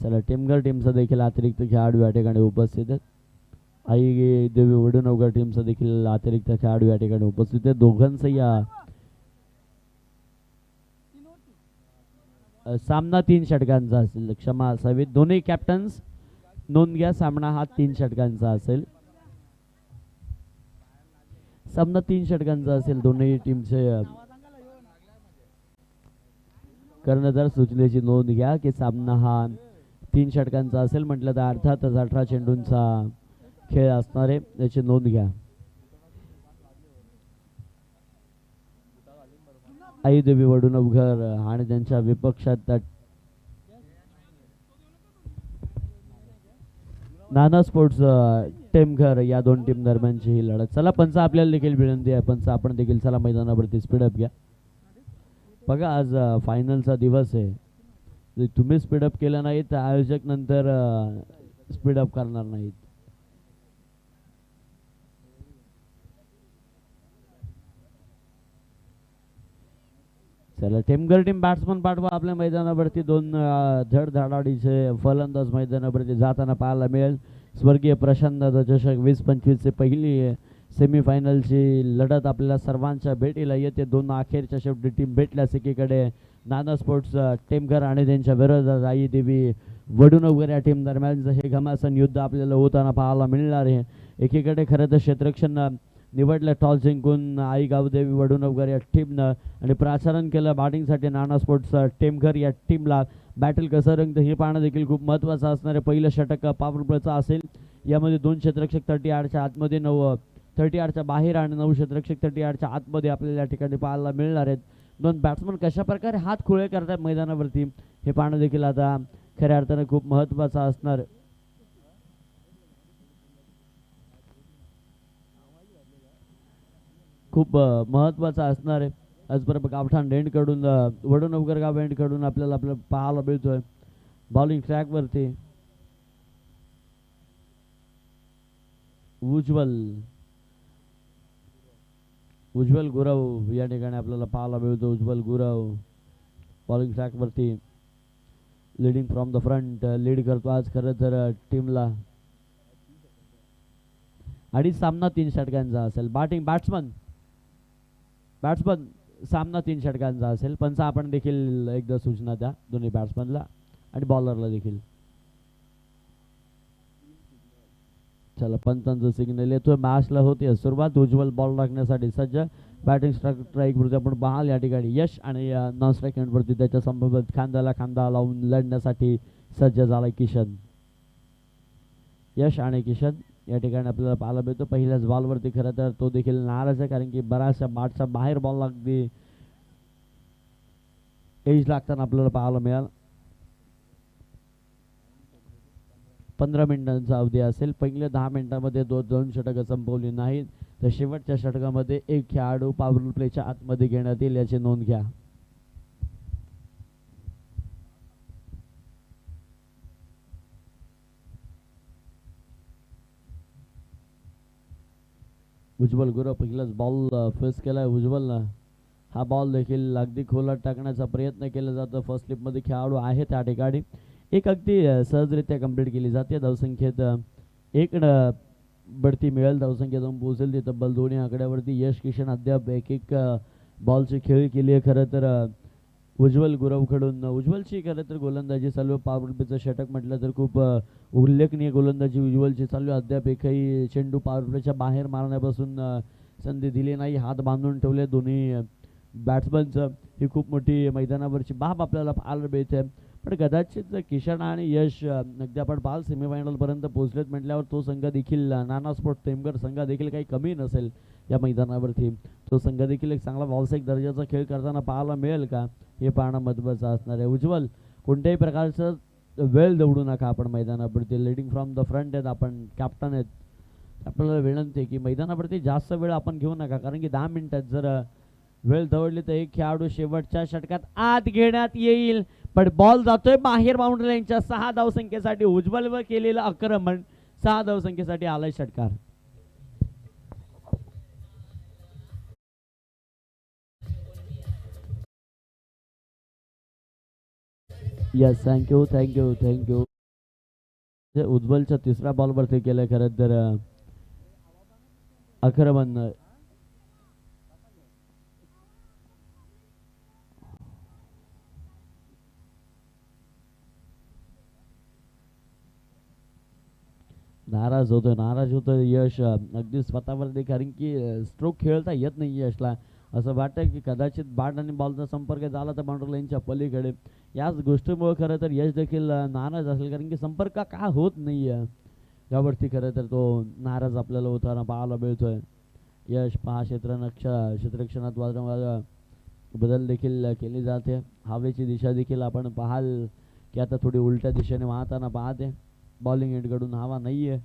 चला टेमघर टीमचा देखील अतिरिक्त खेळाडू या ठिकाणी उपस्थित आहेत. आई देवी वडूनवगर टीमचा देखील अतिरिक्त खेळाडू या ठिकाणी उपस्थित आहेत. दोघांचं या सामना 3 षटकांचा असेल. क्षमा असावी. दोन्ही कॅप्टन्स नोंद घ्या. सामना हा 3 षटकांचा असेल. सामना 3 षटकांचा असेल. दोन्ही टीमचे कर्णधार सूचनेची नोंद घ्या की सामना हा 3 षटकांचा असेल. म्हटलं तर अर्थातच 18 चेंडूंचा खेळ असणार आहे, याची नोंद घ्या. आई देवी वडूनवघर आणि त्यांच्या विपक्षात नाना स्पोर्ट्स टेमघर या दोन टीम दरम्यानची ही लढत. चला पंच आपल्याला देखील विनंती आहे. पंच आपण देखील चला मैदानावरती स्पीडअप घ्या. बघा आज फायनलचा दिवस आहे. तुम्ही स्पीडअप केलं नाही तर आयोजक नंतर स्पीडअप करणार नाहीत. चला टेमघर टीम बॅट्समन पाठवा आपल्या मैदानावरती. 2 धडधाडाडीचे फलंदाज मैदानावरती जाताना पाहायला मिळेल. स्वर्गीय प्रशांत दादा चषक 2025 ची पहिली सेमीफायनलची लढत आपल्याला सर्वांच्या भेटीला येते. 2 अखेरच्या शेवटी टीम भेटल्यास एकीकडे नाना स्पोर्ट्स टेमघर आणि त्यांच्या विरोधात आई देवी वडूनवगर या टीम दरम्यानचं हे घमासान युद्ध आपल्याला होताना पाहायला मिळणार आहे. एकीकडे खरं तर क्षेत्ररक्षण निवडलं टॉस जिंकून आई गावदेवी वडूनवगर या टीमनं आणि प्राचारण केलं बॅटिंगसाठी नाना स्पोर्ट्स टेमघर या टीमला. बॅटल कसं रंगतं हे पाहणं देखील खूप महत्त्वाचं असणार आहे. पहिलं षटक पॉवर प्लेचं असेल. यामध्ये 2 क्षेत्ररक्षक 38च्या आतमध्ये 9 38च्या बाहेर आणि 9 क्षेत्ररक्षक 38च्या आतमध्ये आपल्याला या ठिकाणी पाहायला मिळणार आहेत. 2 बॅट्समन कशा प्रकारे हात खुळे करतात मैदानावरती हे पाहणं देखील आता खऱ्या अर्थानं खूप महत्त्वाचं असणार. खूप महत्त्वाचं असणार आहे. आजपर्यंत गावठाण एंडकडून वडूनवगर गाव एंडकडून आपल्याला पाहायला मिळतोय. बॉलिंग ट्रॅकवरती उज्ज्वल गुरव या ठिकाणी आपल्याला पाहायला मिळतो. उज्ज्वल गुरव बॉलिंग ट्रॅकवरती leading from the front lead करतो आज खरं तर टीमला. आणि सामना 3 षटकांचा असेल. बॅट्समन सामना 3 षटकांचा असेल. पंच आपण देखील एकदा सूचना द्या दोन्ही बॅट्समनला आणि बॉलरला देखील. चला पंचांचं सिग्नल येतोय. मॅचला होते सुरुवात. उज्ज्वल बॉल टाकण्यासाठी सज्ज. बॅटिंग स्ट्राईक वरती आपण पाहाल या ठिकाणी यश आणि नॉन स्ट्राईक एंडवरती त्याच्या संबंधित खांद्याला खांदा लावून लढण्यासाठी सज्ज झालाय किशन. यश आणि किशन या ठिकाणी आपल्याला पाहायला मिळतो. पहिल्याच बॉलवरती खरं तर तो देखील नाराज आहे कारण की बऱ्याचशा बॅटच्या बाहेर बॉल अगदी एज लागताना आपल्याला पाहायला मिळाल. 15 मिनिटांचा अवधी असेल. पहिल्या 10 मिनिटांमध्ये 2 षटकं संपवली नाहीत तर शेवटच्या षटकामध्ये 1 खेळाडू पॉवर प्लेच्या आतमध्ये घेण्यात येईल याची नोंद घ्या. उज्ज्वल गुरव पहिलाच बॉल फेस केलाय उज्ज्वलनं. हा बॉल देखील अगदी खोलात टाकण्याचा प्रयत्न केला जातो. फर्स्ट स्लिपमध्ये खेळाडू आहे त्या ठिकाणी. एक अगदी सहजरित्या कंप्लीट केली जाते. धावसंख्येत 1 बढती मिळेल. धावसंख्या जाऊन पोहोचेल ती तब्बल 2 आकड्यावरती. यश किशन अद्याप एक बॉलची खेळी केली आहे खरं तर उज्ज्वल गुरवकडून. उज्ज्वलची खरं तर गोलंदाजी चालू. पॉवर प्लेचं षटक म्हटलं तर खूप उल्लेखनीय गोलंदाजी उज्ज्वलची चालू. अद्याप एकही चेंडू पॉवर प्लेच्या बाहेर मारण्यापासून संधी दिली नाही. हात बांधून ठेवले दोन्ही बॅट्समनचं. ही खूप मोठी मैदानावरची बाब आपल्याला पाहायला मिळते. पण कदाचित किशन आणि यश अगदी आपण पाहाल सेमीफायनलपर्यंत पोहोचलेत म्हटल्यावर तो संघ देखील नाना स्पोर्ट्स टेमघर संघ देखील काही कमी नसेल या मैदानावरती. तो संघ देखील एक चांगला व्यावसायिक दर्जाचा खेळ करताना पाहायला मिळेल का हे पाहणं महत्त्वाचं असणार आहे. उज्ज्वल कोणत्याही प्रकारचं वेळ दवडू नका आपण मैदानावरती. लीडिंग फ्रॉम द फ्रंट आहेत आपण, कॅप्टन आहेत. आपल्याला विनंती आहे की मैदानावरती जास्त वेळ आपण घेऊ नका कारण की 10 मिनिटात जर वेळ दवडली तर 1 खेळाडू शेवटच्या षटकात आत घेण्यात येईल. पण बॉल जातोय बाहेर बाउंड्री लाईनच्या. 6 धावसंख्येसाठी उज्ज्वलवर केलेलं आक्रमण. 6 धावसंख्येसाठी आलाय षटकार. Yes, thank you thank you thank you. उज्ज्वलच्या तिसऱ्या बॉलवरती केलं खरं तर आक्रमण. नाराज होतोय यश अगदी स्वतःवरती, कारण की स्ट्रोक खेळता येत नाही यशला. असं वाटतं की कदाचित बॅट आणि बॉलचा संपर्क झाला तर बाउंड्री लाईनच्या पलीकडे. याच गोष्टीमुळे खरं तर यश देखील नाराज असेल, कारण की संपर्क का होत नाही आहे यावरती खरं तर तो नाराज आपल्याला होताना पाहायला मिळतोय. यश पहा क्षेत्ररक्षणात वारंवार बदल देखील केली जाते. हवेची दिशा देखील आपण पाहाल की आता थोडी उलट्या दिशेने वाहताना पाहते. बॉलिंग एंडकडून हवा नाही आहे.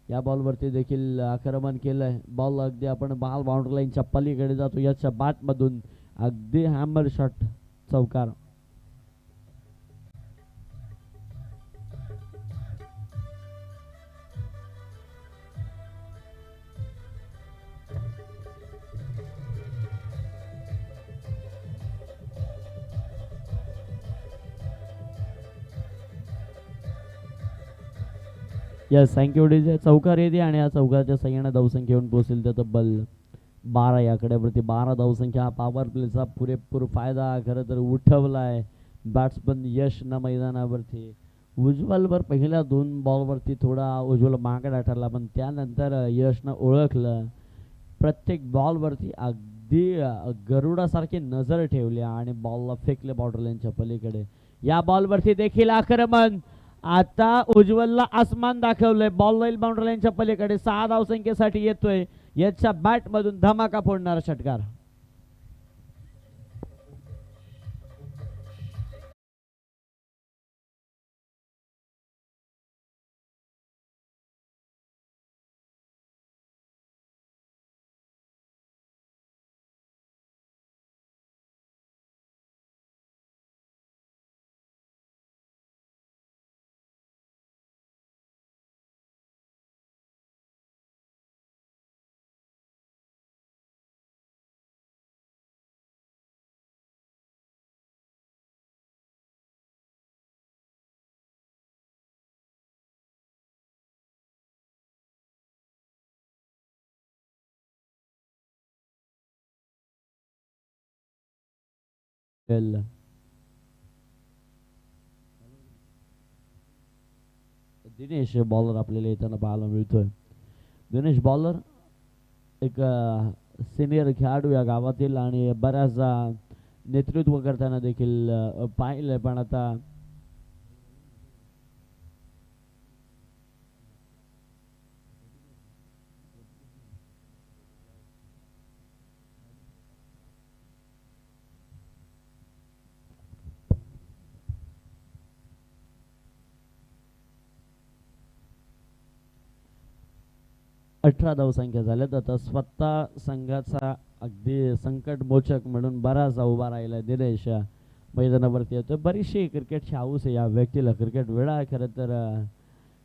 या बॉलवरती देखील आक्रमण केलंय. बॉल अगदी आपण बॉल बाउंड्री लाईनच्या पलीकडे जातो. याच्या बॅटमधून अगदी हॅमर शॉट, चौकार. Yes, thank you DJ. चौकार येते आणि या चौकाच्या सह्याने धावसंख्या येऊन पोहोचेल त्या तब्बल 12 या आकड्यावरती. 12 धावसंख्या. हा पॉवर प्लेचा पुरेपूर फायदा खरं तर उठवलाय बॅट्समन यशनं मैदानावरती. उज्ज्वलवर पहिल्या 2 बॉलवरती थोडा उज्ज्वल मागडा ठरला, पण त्यानंतर यशनं ओळखलं. प्रत्येक बॉलवरती अगदी गरुडासारखी नजर ठेवली आणि बॉलला फेकले बाउंड्री लाईनच्या पलीकडे. या बॉलवरती देखील आक्रमण. आता उज्ज्वलला आसमान दाखवलंय. बॉल जाईल बाउंड्री लाईनच्या पलीकडे. 6 धावसंख्येसाठी येतोय. याच्या बॅट मधून धमाका फोडणारा षटकार. दिनेश बॉलर आपल्याला येताना पाहायला मिळतोय. दिनेश बॉलर एक सिनियर खेळाडू या गावातील आणि बऱ्याचदा नेतृत्व करताना देखील पाहिलंय. पण आता 18 धावसंख्या झाल्यात. आता स्वतः संघाचा अगदी संकटमोचक म्हणून बराचसा उभा राहिला दिनेश मैदानावरती येतो. बरीचशी क्रिकेटची हाऊस आहे या व्यक्तीला. क्रिकेट वेळा आहे खरं तर.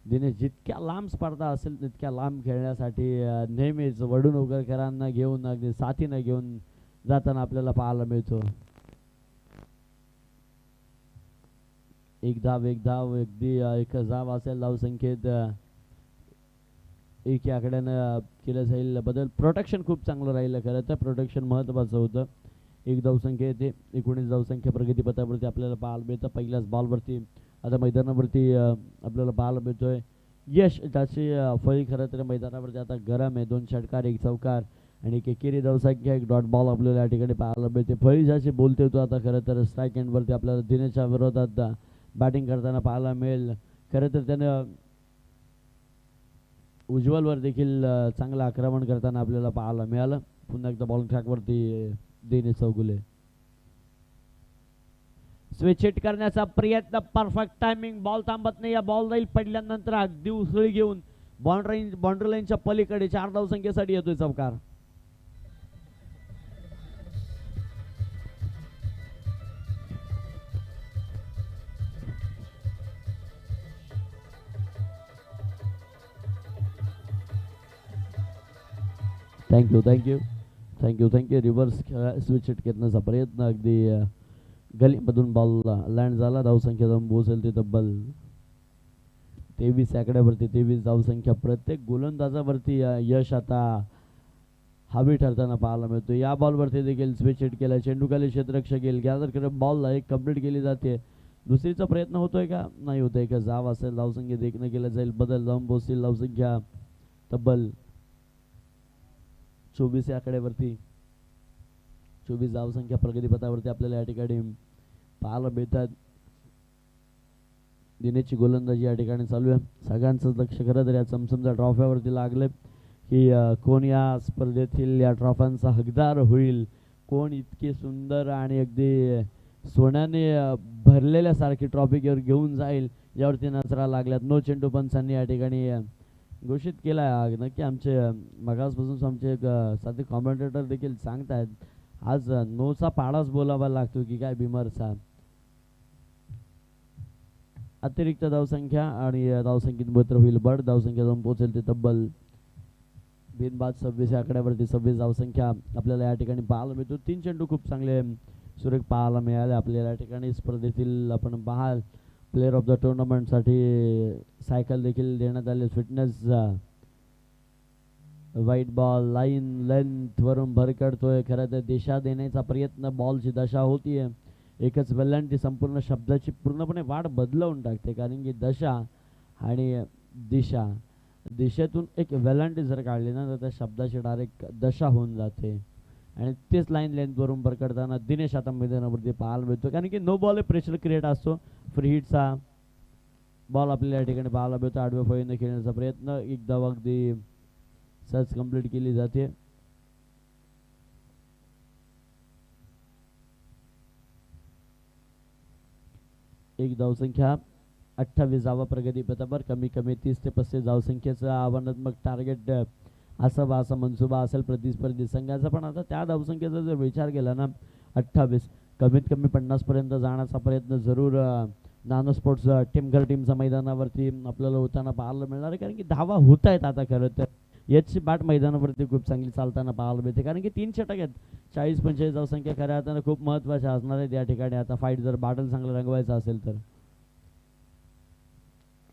दिनेश जितक्या लांब स्पर्धा असेल तितक्या लांब खेळण्यासाठी नेहमीच वडून उगरकरांना घेऊन अगदी साथीनं घेऊन जाताना आपल्याला पाहायला मिळतो. एक धाव अगदी एक धाव असेल धावसंख्येत. एक या आकड्यानं केलं जाईल बदल. प्रोटेक्शन खूप चांगलं राहिलं खरं तर. प्रोटेक्शन महत्त्वाचं होतं. एक धावसंख्या येते. 19 धावसंख्या प्रगतीपथावरती आपल्याला पाहायला मिळतं. पहिल्याच बॉलवरती आता मैदानावरती आपल्याला पाहायला मिळतोय यश. ज्याची फळी खरं तर मैदानावरती आता गरम आहे. 2 षटकार, 1 चौकार आणि एक एकेरी धावसंख्या, 1 डॉट बॉल आपल्याला या ठिकाणी पाहायला मिळते. फळी ज्याची बोलते होतो आता खरं तर स्ट्राईक एंडवरती आपल्याला दिनेशच्या विरोधात बॅटिंग करताना पाहायला मिळेल. खरं तर त्यानं उज्ज्वलवर देखील चांगलं आक्रमण करताना आपल्याला पाहायला मिळालं. पुन्हा एकदा बॉलिंग ट्रॅकवरती दिनेश चौगुले. स्विच हिट करण्याचा प्रयत्न. Perfect timing. बॉल थांबत नाही. या बॉल जाईल पडल्यानंतर अगदी उसळी घेऊन बाउंड्री लाईनच्या पलीकडे 4 धावसंख्येसाठी येतोय चौकार. Thank you thank you thank you thank you. Reverse switch hit करण्याचा प्रयत्न अगदी गलीमधून बॉल लँड झाला. धावसंख्या जाऊन पोहोचेल ते तब्बल 23 आकड्यावरती. 23 धावसंख्या. प्रत्येक गोलंदाजावरती यश आता हावी ठरताना पाहायला मिळतो. या बॉलवरती देखील स्विच हिट केला. चेंडूखाली क्षेत्ररक्षक येईल, गॅदर करत बॉल एक कंप्लीट केली जाते. दुसरीचा प्रयत्न होतोय का? नाही होतोय का? जाव असेल. धावसंख्येत एक न केला जाईल बदल. जाऊन पोहोचतील धावसंख्या तब्बल 24 आकड्यावरती. 24 धावसंख्या प्रगतीपथावरती आपल्याला या ठिकाणी पाहायला मिळतात. दिनेशची गोलंदाजी या ठिकाणी चालू आहे. सगळ्यांचं लक्ष खरं तर या चमचमच्या ट्रॉफ्यावरती लागले की कोण या स्पर्धेतील या ट्रॉफ्यांचा हकदार होईल, कोण इतके सुंदर आणि अगदी सोन्याने भरलेल्यासारखी ट्रॉफी घेऊन जाईल, यावरती नजरा लागल्यात. नो चेंडू पंचांनी या ठिकाणी घोषित केला आहे. नक्की आमचे मगासपासून आमचे एक साधे कॉमेंटेटर देखील सांगतायत आज नोचा पाडाच बोलावा लागतो की काय बिमरचा. अतिरिक्त धावसंख्या आणि धावसंख्येत बत्र होईल बड. धावसंख्या जाऊन पोहोचेल ते तब्बल बिनबाद 26 आकड्यावरती. 26 धावसंख्या आपल्याला या ठिकाणी पाहायला मिळतो. 3 चेंडू खूप चांगले सुरेख पाहायला मिळाले आपल्याला या ठिकाणी. स्पर्धेतील आपण पाहाल प्लेअर ऑफ द टुर्नामेंटसाठी सायकल देखील देण्यात आली. Fitness white ball line length वरून भरकडतोय. खरं तर दिशा देण्याचा प्रयत्न बॉलची दशा होतीये. एकच वेलांटी संपूर्ण शब्दाची पूर्णपणे वाट बदलवून टाकते, कारण की दशा आणि दिशा, दिशेतून एक वेलांटी जर काढली ना तर त्या शब्दाची डायरेक्ट दशा होऊन जाते. आणि तेच लाईन लेंथवरून भरकडताना दिनेश आता मैदानावरती पाहायला मिळतो, कारण की नो बॉल प्रेशर क्रिएट असतो. फ्री हिटचा बॉल आपल्याला या ठिकाणी पाहायला मिळतो. आडव्या फळीने खेळण्याचा प्रयत्न एकदा अगदी सहज कंप्लीट केली जाते. एक धावसंख्या 28 धावा प्रगतीपथावर. कमी कमी 30 ते 35 धावसंख्येचं आव्हानात्मक टार्गेट असावा असा मनसुबा असेल प्रतिस्पर्धी संघाचा. पण आता त्या धावसंख्येचा जर विचार केला ना 28, कमीत कमी 50 पर्यंत जाण्याचा प्रयत्न जरूर नानो स्पोर्ट्स टीमच्या मैदानावरती आपल्याला होताना पाहायला मिळणार आहे, कारण की धावा होत आहेत आता. खरं तर याची बाट मैदानावरती खूप चांगली चालताना पाहायला मिळते, कारण की 3 षटक आहेत. 40-45 धावसंख्या खऱ्या अर्थानं खूप महत्त्वाच्या असणार आहेत या ठिकाणी. आता फाईट जर बाटल चांगलं रंगवायचं असेल तर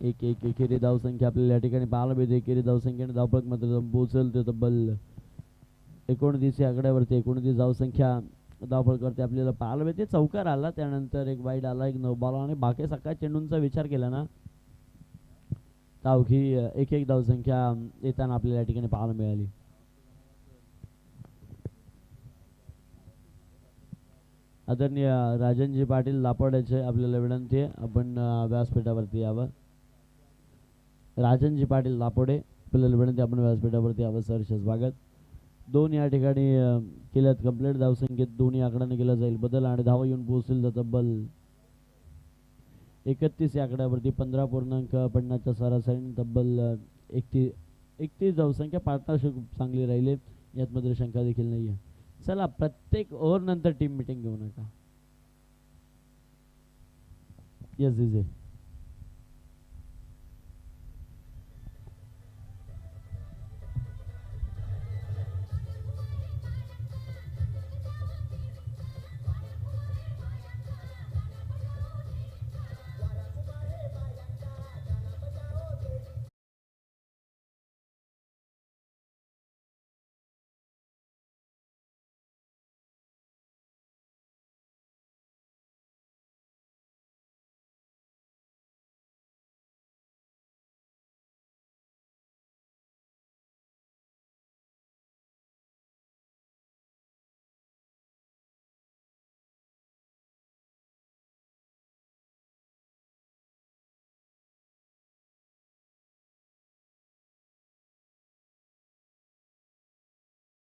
एक एकेरी धावसंख्या आपल्याला या ठिकाणी पाहायला मिळते. एकेरी धावसंख्येने धावपळक मात्र पोहोचेल ते तब्बल 29 आकड्यावरती. 29 धावसंख्या धावपळकवरती आपल्याला पाहायला मिळते. चौकार आला, त्यानंतर एक वाईड आला, एक नो बॉल, आणि बाकी सगळ्या चेंडूंचा विचार केला ना अवघी एक धावसंख्या येताना आपल्याला या ठिकाणी पाहायला मिळाली. आदरणीय राजनजी पाटील लापोड्याचे आपल्याला विनंती आहे, आपण व्यासपीठावरती यावं. राजनजी पाटील लापोडे आपल्याला विनंती, आपण व्यासपीठावरती यावं. सरचे स्वागत. 2 या ठिकाणी केल्यात कंप्लीट. धावसंख्येत 2 आकड्याने केला जाईल बदल, आणि धावा येऊन पोहोचतील तब्बल 31 या आकड्यावरती. 15.50च्या सरासरीने तब्बल 31 धावसंख्या. पार्टनरशिप खूप चांगली राहिली, यात मात्र शंका देखील नाही आहे. चला, प्रत्येक ओव्हर नंतर टीम मिटिंग घेऊ नका. येस दिजे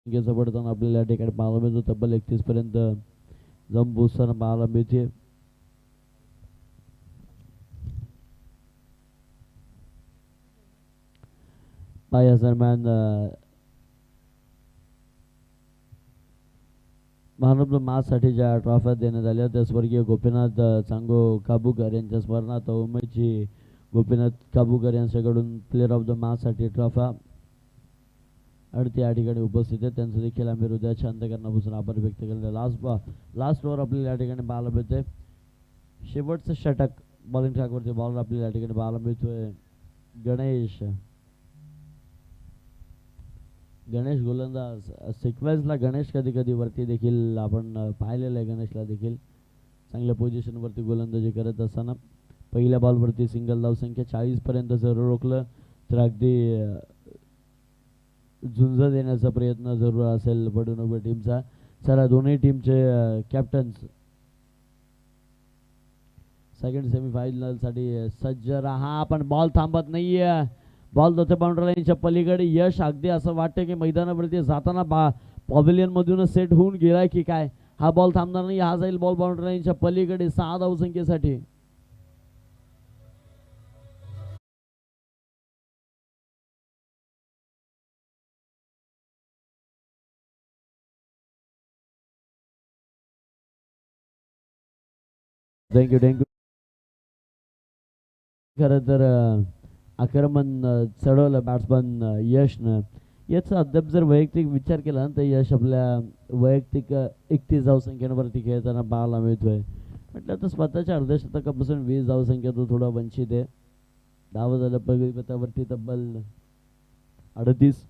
घ्यायचा पडताना आपल्याला या ठिकाणी पाहायला मिळतो. तब्बल 31 पर्यंत जाऊन पोहोचताना पाहायला मिळते. या दरम्यान महानोबल माससाठी ज्या ट्रॉफ्या देण्यात आल्या त्या स्वर्गीय गोपीनाथ चांगो काबूकर यांच्या स्मरणार्थ उमेदची गोपीनाथ काबूकर यांच्याकडून प्लेअर ऑफ द माससाठी ट्रॉफ्या आणि या ठिकाणी उपस्थित आहेत त्यांचं देखील आम्ही हृदयाच्या अंतःकरणापासून आभार व्यक्त केले. लास्ट ओव्हर आपल्याला या ठिकाणी पाहायला मिळते. शेवटचं षटक बॉलिंग ट्रॅकवरती बॉलर आपल्याला या ठिकाणी पाहायला मिळतोय. गणेश गोलंदाज सिक्वेन्सला गणेश कधी कधी वरती देखील आपण पाहिलेलं आहे. गणेशला देखील चांगल्या पोझिशनवरती गोलंदाजी करत असताना पहिल्या बॉलवरती सिंगल धावसंख्या 40 पर्यंत जर रोखलं तर अगदी झुंज देण्याचा प्रयत्न जरूर असेल बडूनगर टीमचा. चला दोन्ही टीमचे कॅप्टन्स सेकंड सेमीफायनलसाठी सज्ज राहा. पण बॉल थांबत नाहीये. बॉल जातो बाउंड्री लाईनच्या पलीकडे. यश अगदी असं वाटतं की मैदानावरती जाताना पॅव्हिलियन मधूनच सेट होऊन गेलाय की काय. हा बॉल थांबणार नाही. हा जाईल बॉल बाउंड्री लाईनच्या पलीकडे 6 धावसंख्येसाठी. थँक्यू. खरं तर आक्रमण चढवलं बॅट्समन यशनं. याचा अद्याप जर वैयक्तिक विचार केला तर यश आपल्या वैयक्तिक 31 धावसंख्येवरती खेळताना पाहायला मिळतोय. म्हटलं तर स्वतःच्या अर्धशतकापासून 20 धावसंख्या तो थोडा वंचित आहे. धाव झालं प्रगतीपथावरती तब्बल 38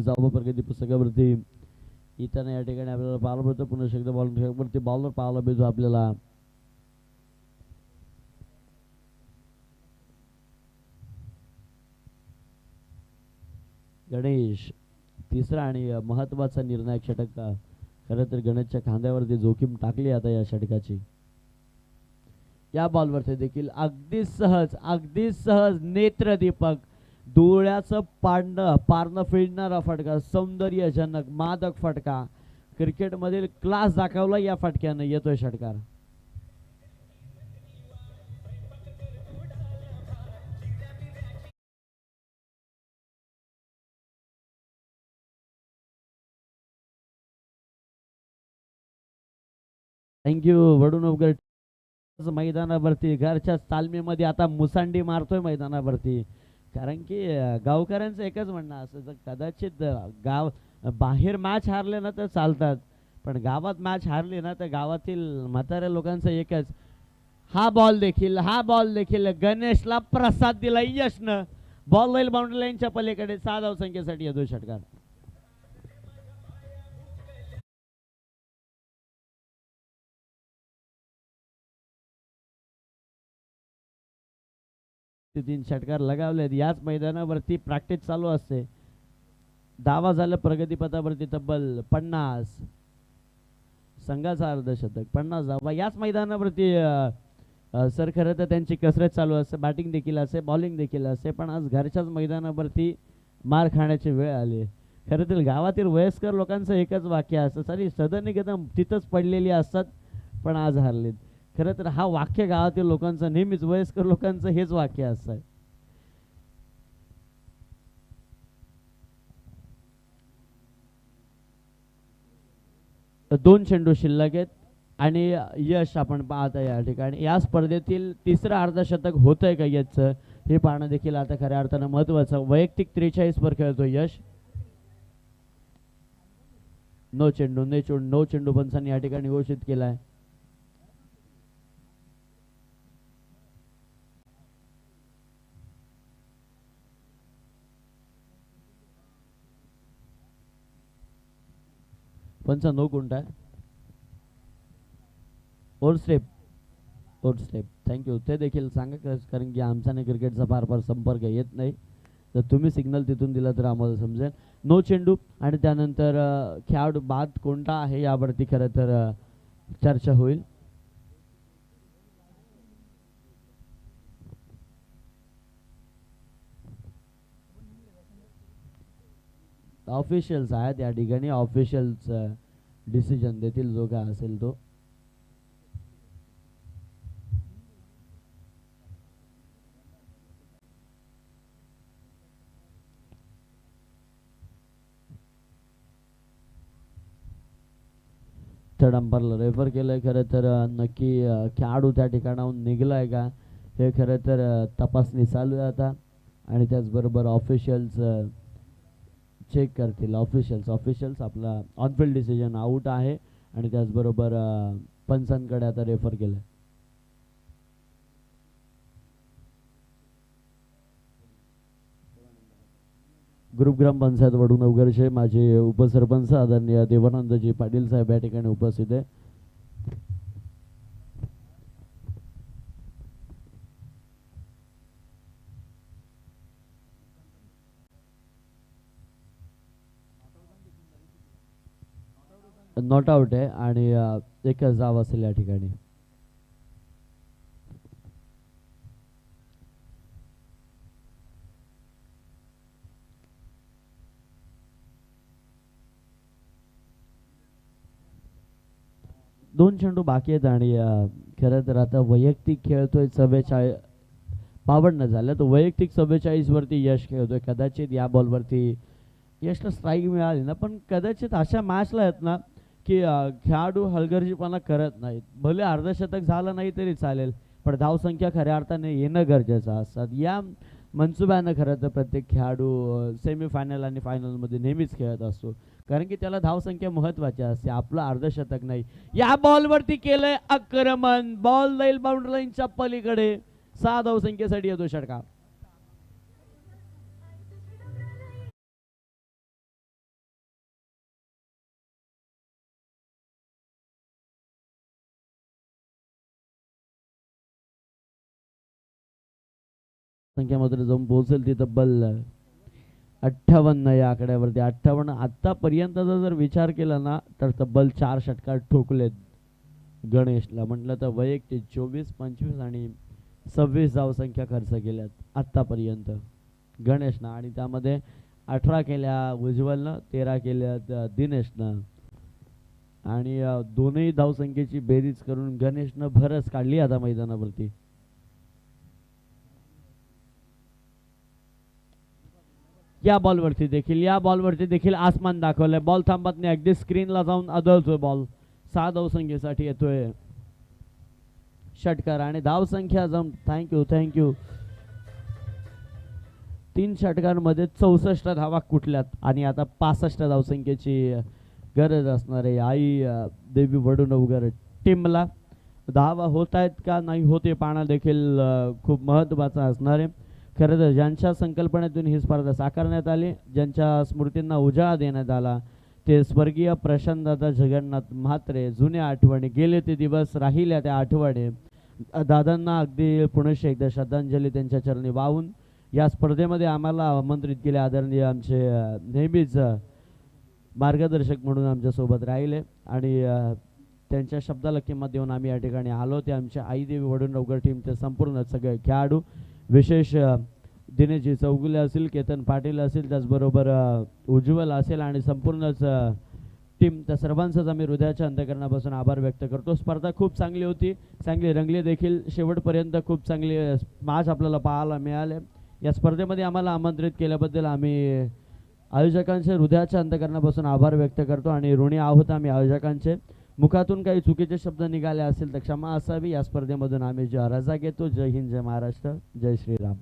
धाव प्रगती पुस्तकावरती येताना या ठिकाणी आपल्याला पाहायला मिळतं. पुन्हा एकदा बॉलवरती बॉलर पाहायला मिळतो आपल्याला. गणेश तिसरा आणि महत्वाचा निर्णायक षटक. खरं तर गणेशच्या खांद्यावरती जोखीम टाकली आता या षटकाची. या बॉलवरती देखील अगदी सहज नेत्रदीपक डोळ्याचं पारणं फिरणारा फटका. सौंदर्यजनक मादक फटका. क्रिकेटमधील क्लास दाखवला या फटक्यानं. येतोय षटकार. थँक्यू वडूनगर. मैदानावरती घरच्याच तालमीमध्ये आता मुसांडी मारतोय मैदानावरती. कारण की गावकऱ्यांचं एकच म्हणणं असं जर कदाचित गाव बाहेर मॅच हारले ना तर चालतात, पण गावात मॅच हारली ना तर गावातील म्हाताऱ्या लोकांचं एकच, हा बॉल देखील गणेशला प्रसाद दिला यशनं. बॉल जाईल बाउंड्री लाईनच्या पलीकडे. 6 धावसंख्येसाठी येतो षटकार. तीन षटकार लगावलेत. याच मैदानावरती प्रॅक्टिस चालू असते. दावा झालं प्रगतीपथावरती तब्बल 50. संघाचा अर्धशतक 50 धावा याच मैदानावरती. सर खरं तर त्यांची कसरत चालू असते. बॅटिंग देखील असते, बॉलिंग देखील असते, पण आज घरच्याच मैदानावरती मार खाण्याची वेळ आली. खरं तर गावातील वयस्कर लोकांचं एकच वाक्य असतं, सारी सदनिक एकदम तिथंच पडलेली असतात पण आज हारलेत. खरं तर हा वाक्य गावातील लोकांचं नेहमीच, वयस्कर लोकांचं हेच वाक्य असतं. दोन चेंडू शिल्लक आहेत आणि यश आपण पाहता या ठिकाणी या स्पर्धेतील तिसरं अर्धशतक होतंय का यशचं हे पाहणं देखील आता खऱ्या अर्थानं महत्वाचं. वैयक्तिक 43 वर खेळतो यश. नो चेंडू पंचांनी या ठिकाणी घोषित केलाय. पंचा नो कोणता आहे? ओर स्टेप. थँक्यू. ते देखील सांगा, कारण की आमचा नाही क्रिकेटचा फार संपर्क येत नाही, तर तुम्ही सिग्नल तिथून दिला तर आम्हाला समजेल. नो चेंडू आणि त्यानंतर खेळाडू बाद कोणता आहे यावरती खरं तर चर्चा होईल. ऑफिशियल्स आहेत या ठिकाणी. ऑफिशियल्स डिसिजन देतील जो काय असेल तो. थर्ड अंपायरला रेफर केलंय. खरं तर नक्की खेळाडू त्या ठिकाणाहून निघलाय का हे खरं तर तपासणी चालू आहे आता. आणि त्याचबरोबर ऑफिशियल्स चेक करतील ऑफिशियल्स आपला ऑनफिल्ड डिसिजन आउट आहे आणि त्याचबरोबर पंचांकडे आता रेफर केलं. ग्रुप ग्रामपंचायत वडूनवगरचे माझे उपसरपंच आदरणीय देवानंदजी पाटील साहेब या ठिकाणी उपस्थित आहे. नॉट आउट आहे आणि एकच धाव असेल या ठिकाणी. दोन चेंडू बाकी आहेत आणि खरं तर आता वैयक्तिक खेळतोय 44 52 झालं तर वैयक्तिक 44 वरती यश खेळतोय. कदाचित या बॉलवरती यशला स्ट्राईक मिळाली ना, पण कदाचित अशा मॅचला आहेत ना की खेळाडू हलगर्जीपणा करत नाहीत. भले अर्धशतक झालं नाही तरी चालेल, पण धावसंख्या खऱ्या अर्थाने येणं गरजेचं असतात. या मनसुब्यानं खरं तर प्रत्येक खेळाडू सेमीफायनल आणि फायनलमध्ये नेहमीच खेळत असतो, कारण की त्याला धावसंख्या महत्वाची असते, आपलं अर्धशतक नाही. या बॉलवरती केलंय आक्रमण, बॉल जाईल बाउंड्री लाईनच्या पलीकडे. 6 धावसंख्येसाठी येतो षटकार. संख्यामध्ये जाऊन पोहोचेल ती तब्बल 58 या आकड्यावरती. 58 आतापर्यंतचा जर विचार केला ना तर तब्बल 4 षटकार ठोकलेत गणेशला. म्हटलं तर वैयक्तिक 24 25 आणि 26 धावसंख्या खर्च केल्यात आतापर्यंत गणेशनं, आणि त्यामध्ये 18 केल्या उज्ज्वलनं, 13 केल्या दिनेशनं, आणि दोन्ही धावसंख्येची बेरीज करून गणेशनं भरच काढली आता मैदानावरती. या बॉलवरती देखील आसमान दाखवलंय. बॉल थांबत नाही, अगदी स्क्रीनला जाऊन आदळतोय बॉल. 6 धावसंख्येसाठी येतोय षटकार आणि धावसंख्या जम थँक्यू 3 षटकांमध्ये 64 धावा कुठल्यात आणि आता 65 धावसंख्येची गरज असणार आहे आई देवी वडूनवगर टीमला. धावा होत आहेत का नाही होते पाहणं देखील खूप महत्त्वाचं असणार आहे. खरं तर ज्यांच्या संकल्पनेतून ही स्पर्धा साकारण्यात आली, ज्यांच्या स्मृतींना उजाळा देण्यात आला, ते स्वर्गीय प्रशांतदादा जगन्नाथ म्हात्रे. जुन्या आठवणी, गेले ते दिवस, राहिल्या त्या आठवणी. दादांना अगदी पुनश्च एकदा श्रद्धांजली त्यांच्या चरणी वाहून या स्पर्धेमध्ये आम्हाला आमंत्रित केले. आदरणीय आमचे नेहमीच मार्गदर्शक म्हणून आमच्यासोबत राहिले आणि त्यांच्या शब्दाला किंमत देऊन आम्ही या ठिकाणी आलो. ते आमच्या आईदेवी वडूनवगर टीमचे संपूर्ण सगळे खेळाडू, विशेष दिनेशजी चौगुले असतील, केतन पाटील असेल, त्याचबरोबर उज्ज्वल असेल आणि संपूर्णच टीम, त्या सर्वांचाच आम्ही हृदयाच्या अंतःकरणापासून आभार व्यक्त करतो. स्पर्धा खूप चांगली होती, चांगली रंगली देखील. शेवटपर्यंत खूप चांगले मॅच आपल्याला पाहायला मिळाले. या स्पर्धेमध्ये आम्हाला आमंत्रित केल्याबद्दल आम्ही आयोजकांचे हृदयाच्या अंतःकरणापासून आभार व्यक्त करतो आणि ऋणी आहोत आम्ही आयोजकांचे. मुखातून काही चुकीचे शब्द निघाले असेल तर क्षमा असावी. या स्पर्धेमधून आम्ही जे रजा घेतो. जय हिंद, जय महाराष्ट्र, जय श्रीराम.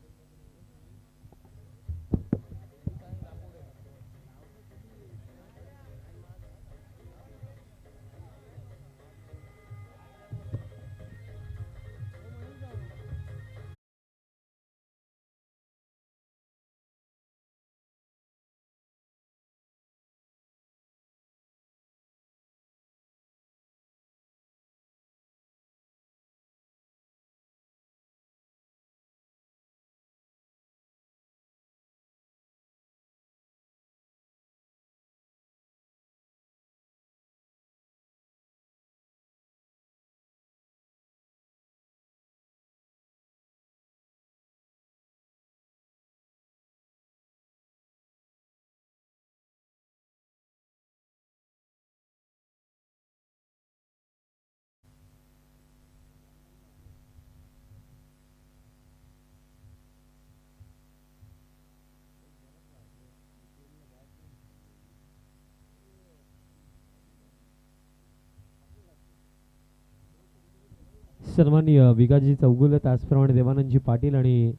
सन्माननीय विकासजी चौगुले, त्याचप्रमाणे देवानंदजी पाटील आणि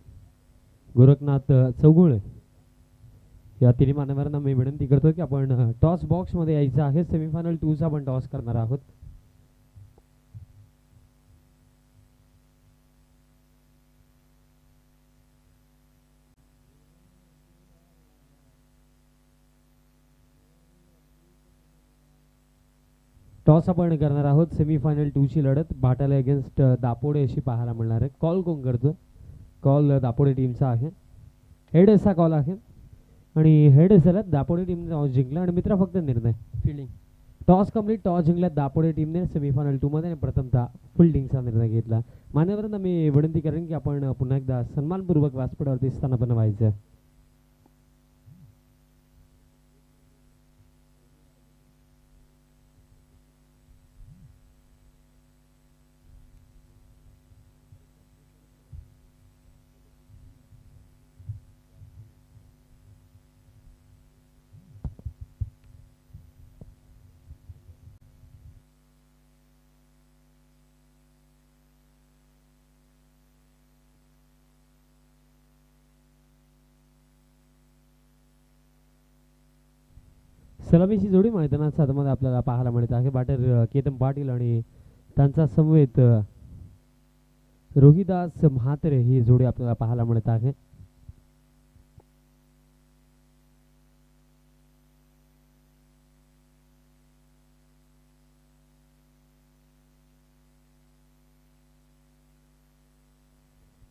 गोरखनाथ चौगुळे या तिन्ही मान्यवरांना मी विनंती करतो की आपण टॉस बॉक्समध्ये यायचं आहे. सेमीफायनल 2चा आपण टॉस करणार आहोत. टॉस आपण करणार आहोत. सेमीफायनल 2ची लढत भाटाला अगेन्स्ट दापोडे अशी पाहायला मिळणार आहे. कॉल कोण करतो? कॉल दापोडे टीमचा आहे. हेड असा कॉल आहे आणि हेड असेल दापोडे टीमने टॉस जिंकला आणि मित्र फक्त निर्णय फिल्डिंग. Toss complete. टॉस जिंकला दापोडे टीमने सेमीफायनल 2 मध्ये आणि प्रथमतः फिल्डिंगचा निर्णय घेतला. मान्यवरांना मी विनंती करेन की आपण पुन्हा एकदा सन्मानपूर्वक व्यासपीठावरती स्थानापन्न व्हायचं. सलामीची जोडी मैदानात साधामध्ये आपल्याला पाहायला मिळत आहे. बॅटर केतन पाटील आणि त्यांचा समवेत रोहिदास म्हात्रे ही जोडी आपल्याला पाहायला मिळत आहे.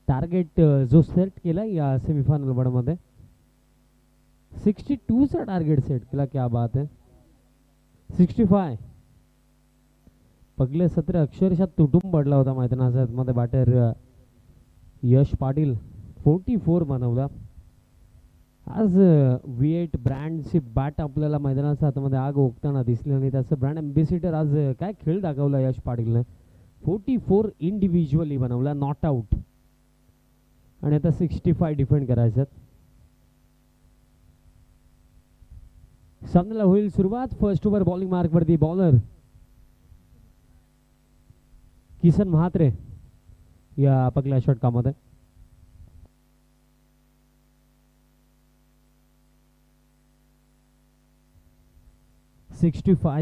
टार्गेट जो सेट केला या सेमीफायनल मध्ये 62 चा टार्गेट सेट केला. क्या बात है. 65 पगले सत्र अक्षरशः तुटून पडला होता मैदानाच्या मध्ये. बॅटर यश पाटील 44 बनवला. आज V8 ब्रँडची बॅट आपल्याला मैदानाच्या हातामध्ये आग ओकताना दिसली आणि त्याचं ब्रँड एम्बेसिडर आज काय खेळ दाखवला यश पाटीलने. 44 इंडिव्हिज्युअली बनवला नॉट आउट आणि आता 65 डिफेंड करायचं. सामन्याला होईल सुरुवात. फर्स्ट ओव्हर बॉलिंग मार्क वरती बॉलर किसन म्हात्रे या पगल्या षटकामध्ये.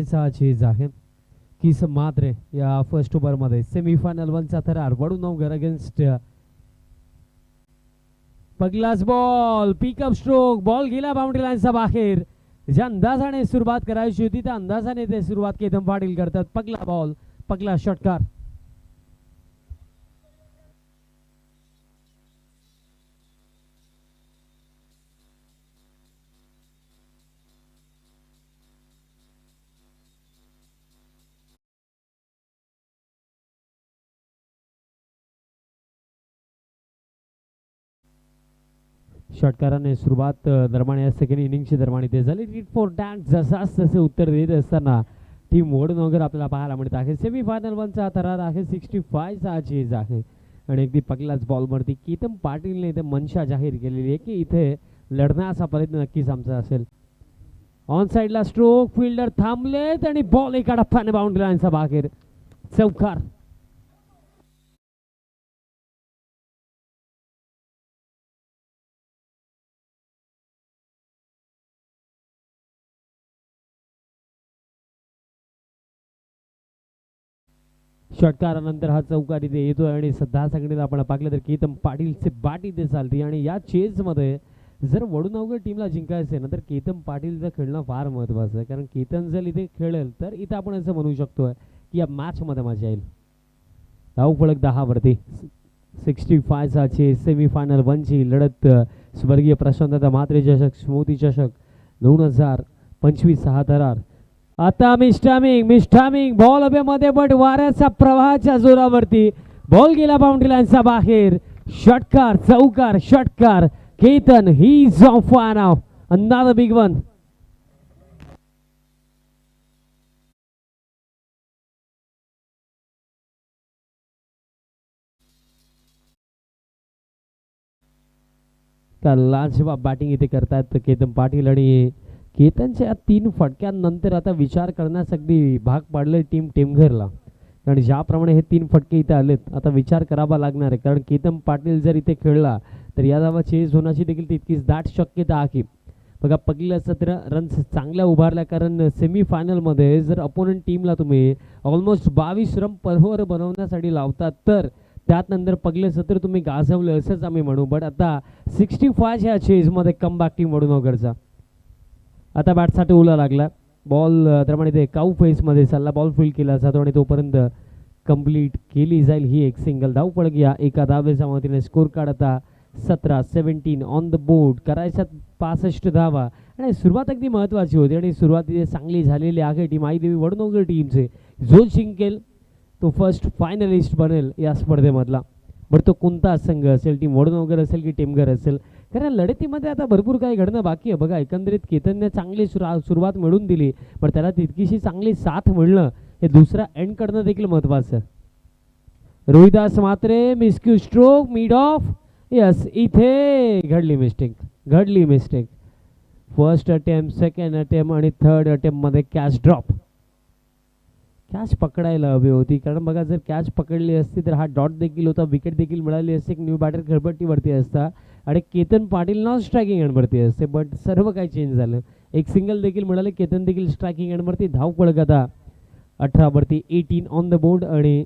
चा चेज आहे. किसन म्हात्रे या फर्स्ट ओव्हर मध्ये. सेमीफायनल 1चा थरार वडूनगर अगेन्स्ट पगलाच बॉल. Pick up stroke. बॉल गेला बाउंड्री लाईनच्या बाहेर. ज्या अंदाजाने सुरुवात करायची होती त्या अंदाजाने ते सुरुवात केतन पाटील करतात. पगला बॉल, पगला षटकार. षटकाराने सुरुवात दरम्यान या सेकंड इनिंगची दरम्यान इथे झाली. रीड फॉर डॅट जसाच तसे उत्तर देत असताना टीम वडूनगर आपल्याला पाहायला मिळत आहे. सेमीफायनल 1चा थरार आहे. 65 चा चेज आहे आणि अगदी पगलाच बॉलवरती केतन पाटीलने इथे मनशा जाहीर केलेली आहे की इथे लढण्याचा प्रयत्न नक्कीच आमचा असेल. ऑन साइडला स्ट्रोक. फिल्डर थांबलेत आणि बॉल एका टप्प्याने बाउंड्री लाईनच्या बाहेर. चौकार. षटकारानंतर हा चौकार इथे येतोय आणि सध्या सगळीला आपण पाहिलं तर केतन पाटीलचे बॅट इथे चालते आणि या चेज मध्ये जर वडूनगर टीमला जिंकायचं ना तर केतन पाटीलचं खेळणं फार महत्वाचं आहे. कारण केतन जर इथे खेळेल तर इथे आपण असं म्हणू शकतो की या मॅच मध्ये मजा येईल. धाव फलक 10 वरती. 65 चा चेज. सेमीफायनल 1ची लढत स्वर्गीय प्रशांत म्हात्रे चषक स्मृती चषक 2025 हा थरार. आता मिस्टामिंग बॉल हवेमध्ये बट वाऱ्याचा प्रवाहाच्या जोरावरती बॉल गेला बाउंड्री लाईनच्या बाहेर. षटकार, चौकार, षटकार. Ketan he is on fire now. Another big one. लाजवाब बॅटिंग इथे करतात केतन पाटील आणि केतनच्या 3 फटक्यांनंतर आता विचार करण्यास अगदी भाग पाडले टीम टेमघरला. कारण ज्याप्रमाणे हे 3 फटके इथे आलेत आता विचार करावा लागणार आहे. कारण केतन पाटील जर इथे खेळला तर या धावा चेज होण्याची देखील तितकीच दाट शक्यता आहे. बघा पहिलं सत्र रन्स चांगल्या उभारल्या, कारण सेमीफायनलमध्ये जर अपोनंट टीमला तुम्ही ऑलमोस्ट 22 रन पर ओव्हर बनवण्यासाठी लावतात तर त्यात नंतर पहिलं सत्र तुम्ही गाजवलं असंच आम्ही म्हणू. बट आता 65 ह्या चेजमध्ये कमबॅक टीम वडूनगरचा. आता बॅटसाठी उला लागला बॉल, त्याप्रमाणे ते काऊ फेसमध्ये चालला, बॉल फील्ड केला जातो आणि तोपर्यंत कंप्लीट केली जाईल ही एक सिंगल. धाव पळ गया एका धावेच्या मदतीने. स्कोर कार्ड आता 17 ऑन द बोर्ड. करायच्या 65 धावा आणि सुरुवात अगदी महत्त्वाची होती आणि सुरुवातीला चांगली झालेली आहे टीम आई देवी वडनगर टीमचे. जो जिंकेल तो फर्स्ट फायनलिस्ट बनेल या स्पर्धेमधला. बरं तो कोणता संघ असेल, टीम वडनगर असेल की टेमघर असेल, कारण लढतीमध्ये आता भरपूर काही घडणं बाकी आहे. बघा एकंदरीत केतनने चांगली सुरुवात मिळून दिली, पण त्याला तितकीशी चांगली साथ मिळणं हे दुसरा एंड करणं देखील महत्त्वाचं. रोहिदास मात्रे मिस्क्यू स्ट्रोक मिड ऑफ. यस, इथे घडली mistake. First attempt, second attempt आणि थर्ड अटेम्प्टमध्ये कॅच ड्रॉप. कॅच पकडायला हवी होती, कारण बघा जर कॅच पकडली असती तर हा डॉट देखील होता, विकेट देखील मिळाली असते, एक न्यू बॅटर खळबट्टीवरती असता आणि केतन पाटील नॉन स्ट्रायकिंग एंडवरती असते. बट सर्व काही चेंज झालं, एक सिंगल देखील मिळाले, केतन देखील स्ट्रायकिंग एंडवरती. धाव पळक आता 18 18 ऑन द बोर्ड आणि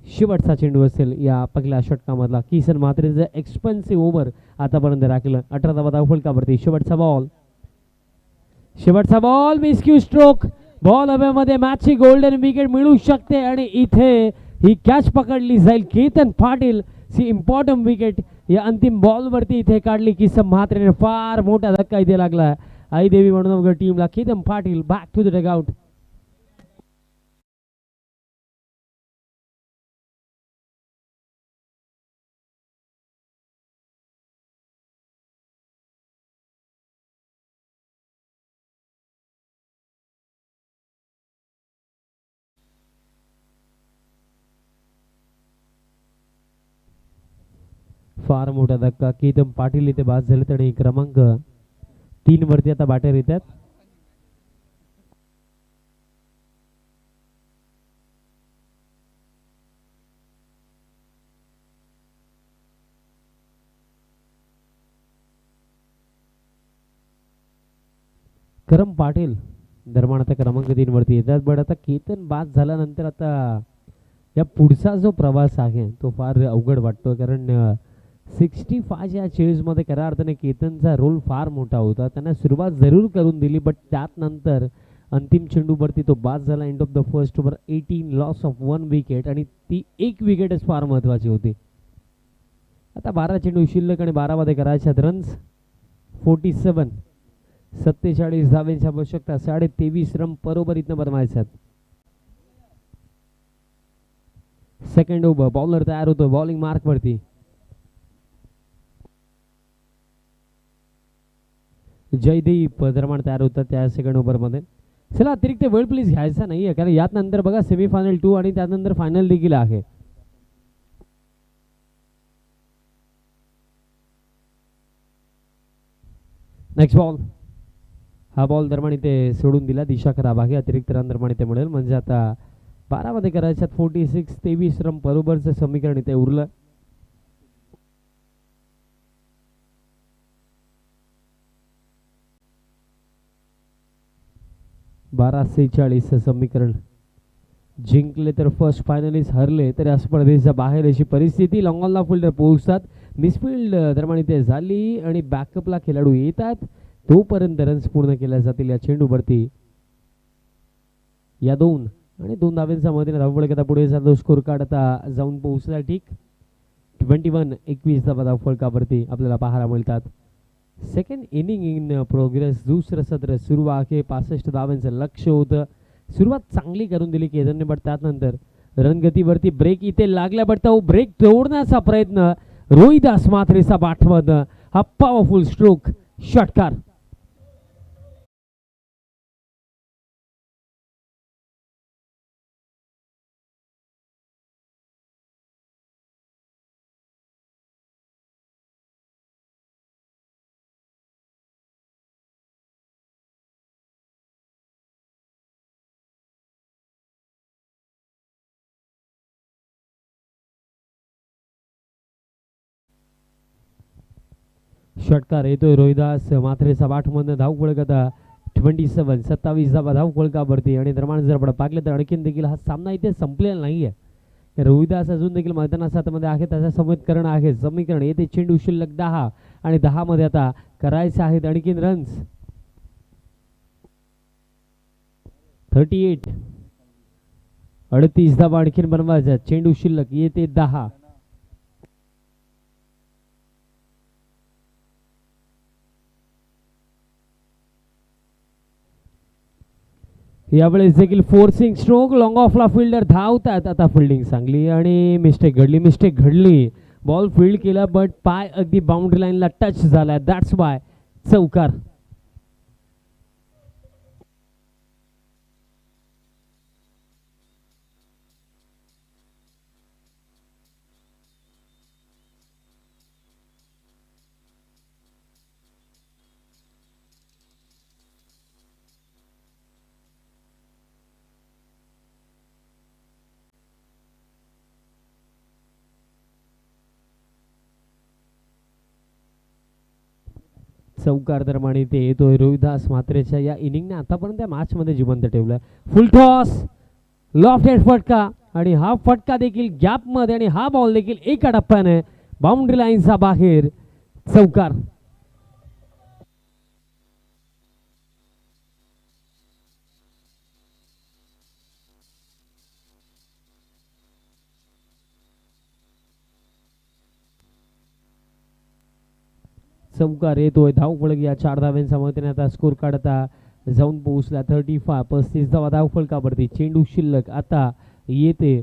शेवटचा चेंडू असेल या पहिल्या षटकामधला. किसन म्हात्रेचं एक्सपेन्सिव्ह ओव्हर आतापर्यंत राखलं. 18 धावा धाव फलकावरती. शेवटचा बॉल मिस्क्यू स्ट्रोक. बॉल हवेमध्ये, मॅचची गोल्डन विकेट मिळू शकते आणि इथे ही कॅच पकडली जाईल. केतन पाटील ची इम्पॉर्टंट विकेट या अंतिम बॉलवरती इथे काढली. किसन म्हात्रेने फार मोठा धक्का इथे लागला आई देवी वडनगर टीमला. Ketan Patil back to the dugout. फार मोठा धक्का. केतन पाटील इथे बाद झाले आणि क्रमांक 3 वरती आता बॅटर येतात. करम पाटील दरम्यान आता क्रमांक 3 वरती येतात. बट आता केतन बाद झाल्यानंतर आता या पुढचा जो प्रवास आहे तो फार अवघड वाटतो, कारण 65 या चेजमध्ये खऱ्या अर्थाने केतनचा रोल फार मोठा होता. त्यांना सुरुवात जरूर करून दिली, बट त्यात नंतर अंतिम चेंडूवरती तो बाद झाला. End of the first over 18 loss of 1 wicket आणि ती एक विकेटच फार महत्त्वाची होती. आता 12 चेंडू शिल्लक आणि 12 मध्ये करायच्यात रन्स. 47 धावेची आवश्यकता. 23.5 रन बरोबर इथनं बनवायच्यात. सेकंड ओव्हर बॉलर तयार होतो बॉलिंग मार्क वरती. जयदीप दरम्यान तयार होतात त्या सेकंड ओव्हर मध्ये. चला अतिरिक्त वेळ प्लीज घ्यायचा नाहीये, कारण यात नंतर बघा सेमीफायनल 2 आणि त्यानंतर फायनल देखील आहे. Next ball. हा बॉल दरम्यान इथे सोडून दिला, दिशा खराब आहे. अतिरिक्त रन दरम्यान इथे मिळेल, म्हणजे आता 12 मध्ये करायच्यात. 46 23 रन बरोबरचं समीकरण इथे उरलं. बारा 46 समीकरण. जिंकले तर फर्स्ट फायनलिस्ट, हरले तर या स्पर्धेच्या बाहेर अशी परिस्थिती. लॉंगॉनला फिल्डर पोहोचतात. मिसफिल्ड दरम्यान इथे झाली आणि बॅकअपला खेळाडू येतात. तोपर्यंत रन्स पूर्ण केल्या जातील या चेंडूवरती. या 2 आणि 2 धाव्यांच्या मदतीने धावफलक पुढे जातो. स्कोर कार्ड आता जाऊन पोहोचला ठीक. 21 धावा धावफलकावरती आपल्याला पाहायला मिळतात. Second inning in progress. दुसरं सत्र सुरू आहे. 65 धावांचं लक्ष होतं. सुरुवात चांगली करून दिली केतनने, बट त्यानंतर रणगतीवरती ब्रेक इथे लागला, बट तो ब्रेक तोडण्याचा प्रयत्न रोहिदास मात्रेचा पाठवत. हा पॉवरफुल स्ट्रोक षटकार. षटकार येतोय रोहिदास मात्रेचा 8 मधनं धाव फलक 27 27 धाव फलकावरती आणि दरम्यान जर आपण पाहिलं तर आणखीन देखील हा सामना इथे संपलेला नाहीये. रोहिदास अजून देखील मैदानात मध्ये आहे, त्याचं समीकरण आहे. समीकरण येते चेंडू शिल्लक 10 आणि 10 मध्ये आता करायचे आहेत आणखीन रन्स 38. 38 धावा आणखीन बनवायचा. चेंडू शिल्लक येते 10. यावेळेस देखील फोर्सिंग स्ट्रोक लॉंग ऑफला फिल्डर धावतात. आता फिल्डिंग चांगली आणि मिस्टेक घडली. बॉल फील्ड केला बट पाय अगदी बाउंड्री लाईनला टच झाला. दॅट्स वाय चौकार. चौकार दरम्यान ते येतोय रोहिदास मात्रेच्या या इनिंगने आतापर्यंत मॅच मध्ये जिवंत ठेवलं. फुल टॉस लॉफ्ट हेड फटका आणि हा फटका देखील गॅप मध्ये आणि हा बॉल देखील एका टप्प्याने बाउंड्री लाईनचा बाहेर. चौकार. चौकार येतोय. धाव फलक या 4 धाव्यांच्या मदतीने आता स्कोर काढता जाऊन पोहोचला 35. 35 धावा धाव फलकावरती. चेंडू शिल्लक आता येते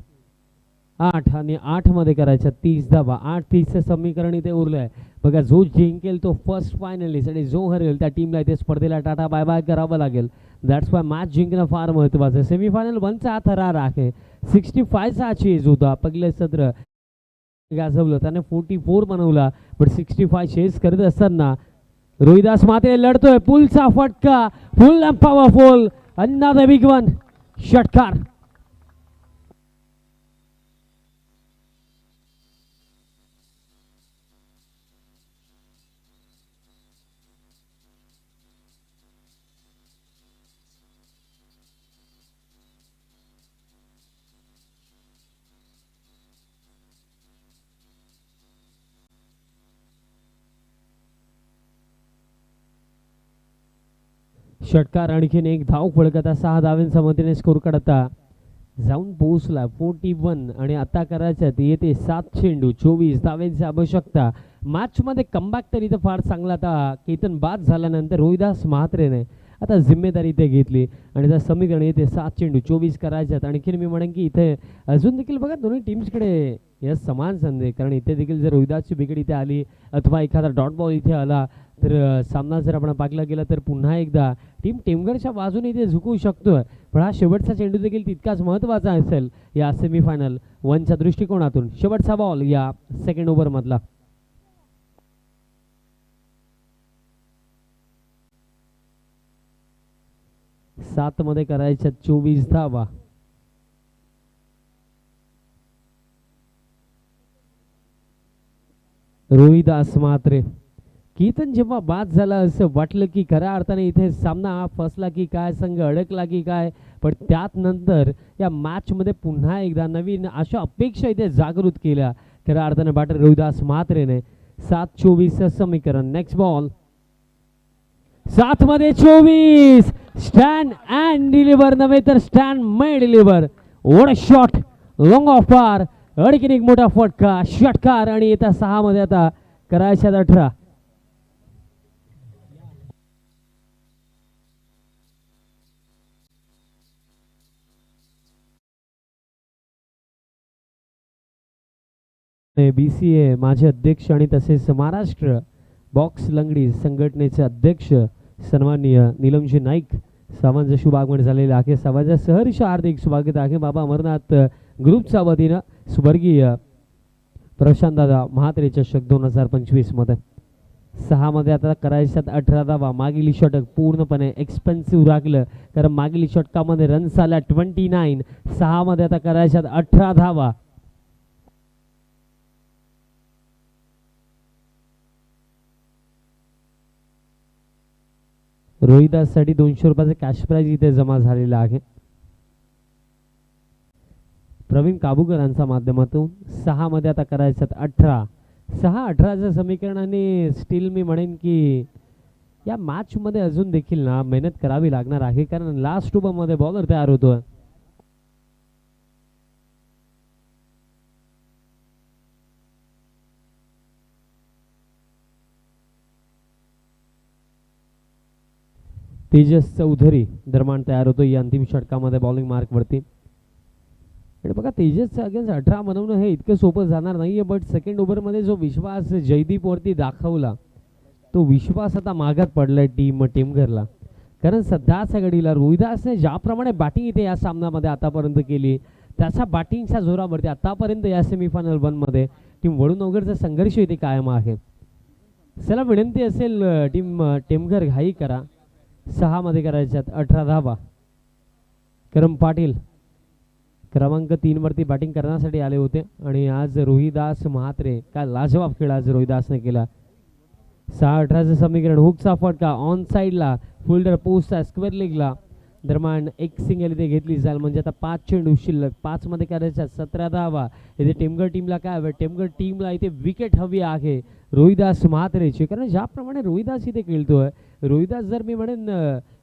8 आणि 8 मध्ये करायच्या 30 धावा. 8-30 समीकरण इथे उरलंय बघा. जो जिंकेल तो फर्स्ट फायनलिस्ट आणि जो हरेल त्या टीमला इथे स्पर्धेला टाटा बाय बाय करावं लागेल. दॅट्स वाय मॅच जिंकणं फार महत्वाचं. सेमीफायनल 1चा हा थरार आहे. 65चा चेज होता. पहिलं सत्र गाजवलं त्याने 44 बनवला पण 65 चेस करत असताना रोहिदास मात्रे लढतोय. पुलचा फटका फुल and powerful. Another big one. षटकार. षटकार आणखीन एक धाव फलक 6 धाव्यांच्या मदतीने स्कोर काढता जाऊन पोहोचला 41 आणि आता करायचं येते 7 चेंडू 24 धाव्यांची आवश्यकता. मॅच मध्ये कमबॅक तर इथं फार चांगला आता केतन बाद झाल्यानंतर रोहिदास म्हात्रेने आता जिम्मेदारी इथे घेतली आणि त्या समीकरण येते 7 चेंडू 24 करायच्यात. आणखीन मी म्हणेन की इथे अजून देखील बघा दोन्ही टीम्सकडे या समान संधी, कारण इथे देखील जर रोहिदासची विकेट इथे आली अथवा एखादा डॉट बॉल इथे आला तर सामना जर आपण पाहिला गेला तर पुन्हा एकदा टीम टेमघरच्या बाजूने इथे झुकू शकतोय. पण हा शेवटचा चेंडू देखील तितकाच महत्त्वाचा असेल या सेमीफायनल 1च्या दृष्टिकोनातून. शेवटचा बॉल या सेकंड ओव्हर मधला. सात मध्ये करायच्या 24 धावा. रोहिदास म्हात्रे. केतन जेव्हा बाद झाला असं वाटलं की खऱ्या अर्थाने इथे सामना फसला की काय, संघ अडकला की काय, पण त्यात नंतर या मॅच मध्ये पुन्हा एकदा नवीन अशा अपेक्षा इथे जागृत केल्या खऱ्या अर्थाने बॅटर रोहिदास म्हात्रेने. 7-24 समीकरण. नेक्स्ट बॉल 7 मध्ये 24. स्टँड अँड डिलिव्हर नव्हे तर stand may deliver. What a shot long of पार. आणखीन एक मोठा फटका षटकार आणि येत्या 6 मध्ये आता करायच्यात 18. BCA माझे अध्यक्ष आणि तसेच महाराष्ट्र बॉक्स लंगडी संघटनेचे अध्यक्ष सन्माननीय नीलमजी नाईक साहेबांचं शुभ आगमन झालेलं आहे. साहेबांचं सहर्ष हार्दिक स्वागत आहे. बाबा अमरनाथ ग्रुपच्या वतीनं स्वर्गीय प्रशांतदादा म्हात्रे चषक 2025 मध्ये. 6 मध्ये आता करायच्यात 18 धावा. मागील षटक पूर्णपणे एक्सपेन्सिव्ह राखलं कारण मागील षटकामध्ये रन्स आल्या 29. 6 मध्ये आता करायच्यात 18 धावा. रोहिदाससाठी 200 रुपयाचा कॅश प्राइज इथे जमा झालेला आहे. प्रवीण काबूकरांच्या माध्यमातून 6 मध्ये आता करायच्यात 18. 6-18च्या समीकरणाने स्टील मी म्हणेन की या मॅच मध्ये अजून देखील ना मेहनत करावी लागणार आहे, कारण लास्ट ओव्हर मध्ये बॉलर तयार होतोय. तेजस चौधरी दरम्यान तयार होतो या अंतिम षटकामध्ये बॉलिंग मार्क वरती. आणि बघा तेजसचं अगेन्स्ट 18 बनवणं हे इतकं सोपं जाणार नाहीये, बट सेकंड ओव्हर मध्ये जो विश्वास जयदीप वरती दाखवला तो विश्वास आता मागात पडलाय टीमघरला. कारण सध्याच्या घडीला रोहिदासने ज्याप्रमाणे बॅटिंग इथे या सामन्यामध्ये आतापर्यंत केली त्याच्या बॅटिंगच्या जोरावरती आतापर्यंत या सेमीफायनल 1 मध्ये टीम वडूनवगरचा संघर्ष इथे कायम आहे. चला विनंती असेल टीमघर घाई करा. 6 मध्ये करायच्यात 18 धावा. करम पाटील क्रमांक 3 वरती बॅटिंग करण्यासाठी आले होते आणि आज रोहिदास महात्रे काय लाजवाब खेळ आज रोहिदासने केला. 6-18चं समीकरण. हुकचा फटका ऑन साईडला फिल्डर पोस्टचा स्क्वेअर लेगला दरम्यान एक सिंगल इथे घेतली जाईल. म्हणजे आता 5 चेंडू शिल्लक. 5 मध्ये करायच्या 17 धावा. इथे टेमघर टीमला काय हवं, टेमघर टीमला इथे विकेट हवी आहे रोहिदास महात्रेची. कारण ज्याप्रमाणे रोहिदास इथे खेळतोय, रोहिदास जर मी म्हणेन